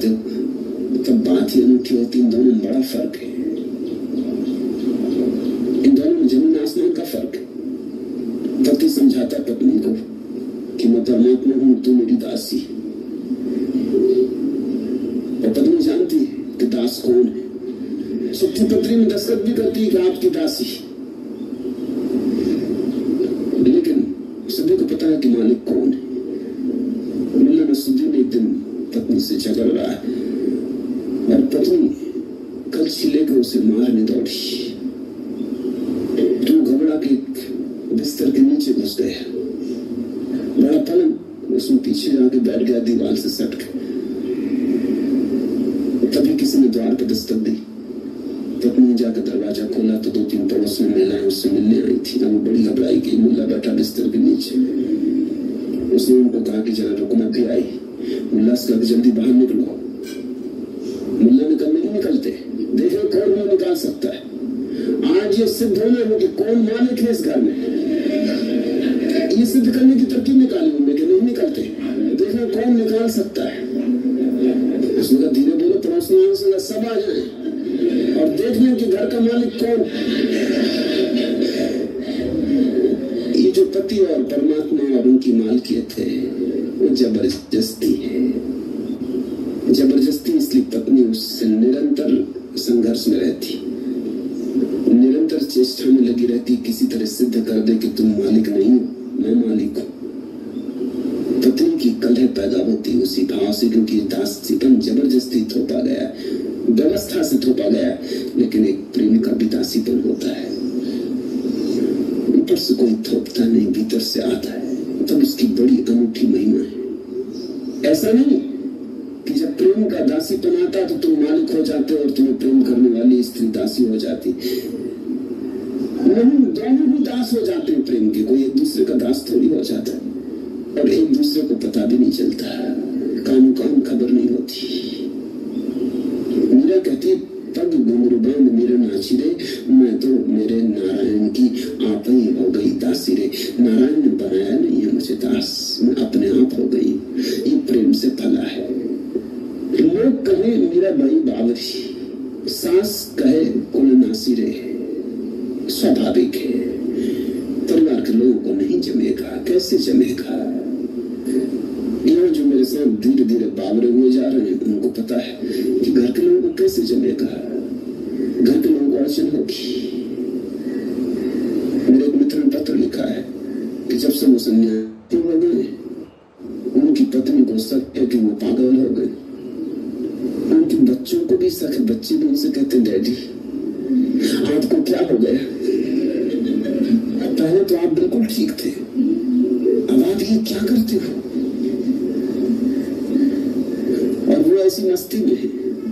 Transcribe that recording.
जाते हो, तब बात ही अनूठी होती। इन दोनों में बड़ा फर्क है, इन दोनों में जमीन आसमान का फर्क है। पति समझाता पत्नी को कि मैं परमात्मा हूं, तू मेरी दासी। और पत्नी जानती है कि दास कौन है। चिट्ठी पत्री में दस्तखत भी करती है कि आपकी दासी, लेकिन सभी को पता है कि मालिक कौन है। मुल्ला नसरुद्दीन एक दिन पत्नी से झगड़ रहा है और पत्नी कलछी लेकर उसे मारने दौड़ी। तू घबरा के बिस्तर के नीचे घुस गया, बड़ा पलंग, उसमें पीछे जाके बैठ गया दीवार से सट के। तभी किसी ने द्वार पर दस्तक दी। पत्नी ने जाकर दरवाजा खोला तो 2-3 पड़ोस में महिलाएं उससे मिलने आई थी। वो बड़ी घबराई गई। मुल्ला बैठा बिस्तर के नीचे। उसने उनको कहा कि जरा रुको, मैं भी आई। मुल्ला से कहा जल्दी बाहर निकलो। मुल्ला ने कहा नहीं निकलते, देखो कौन मुंह निकाल सकता है। आज ये सिद्ध होना है कि कौन मालिक है इस घर में। ये सिद्ध करने की तरकीब निकाली उन्होंने कि नहीं निकलते, देखो कौन निकाल सकता है। उसने कहा धीरे बोलो, पड़ोसियों से सब आ जाए और देख लें कि घर का मालिक कौन। ये जो पति और परमात्मा और उनकी मालकियत है वो जबरदस्ती है। जबरदस्ती इसलिए पत्नी उससे निरंतर संघर्ष में रहती, निरंतर चेष्टा में लगी रहती, किसी तरह सिद्ध कर दे कि तुम मालिक नहीं हो, मैं मालिक हूं। पत्नी की कलह पैदा होती उसी भाव से, क्योंकि दासीपन जबरदस्ती थोपा गया, व्यवस्था से थोपा गया। लेकिन एक प्रेम का भी दासीपन होता है, ऊपर से कोई थोपता नहीं, भीतर से आता है, तब उसकी बड़ी अनूठी महिमा है। ऐसा नहीं कि जब प्रेम का दासीपन आता तो तुम मालिक हो जाते और तुम्हें प्रेम करने वाली स्त्री दासी हो जाती। नहीं, दोनों भी दास हो जाते हैं प्रेम के। कोई एक दूसरे का दास थोड़ी हो जाता है, और एक दूसरे को पता भी नहीं चलता, कानों कान खबर नहीं होती। मीरा कहती है पग घुंघरू बांध मेरे नाची रे, मैं तो मेरे नारायण की आप ही हो गई दासी रे। नारायण ने बनाया नहीं है मुझे दास, मैं अपने आप हो गई। ये प्रेम से फला है। लोग कहे मीरा बाई बावरी, सास कहे कुल नासी रे, स्वाभाविक है। परिवार के लोगों को नहीं जमेगा, कैसे जमेगा। यहाँ जो मेरे साथ धीरे धीरे बावरे हुए जा रहे हैं उनको पता है कि घर के लोगों को कैसे जमेगा, घर के लोगों को अड़चन होगी। मेरे एक मित्र ने पत्र लिखा है कि जब से वो सन्यासी हो गए उनकी पत्नी को शक है कि वो पागल हो गए। उनके बच्चों को भी शक है, बच्चे भी उनसे कहते डैडी आपको क्या हो गया, पहले तो आप बिल्कुल ठीक थे, अब आप ये क्या करते हो। और वो ऐसी मस्ती में है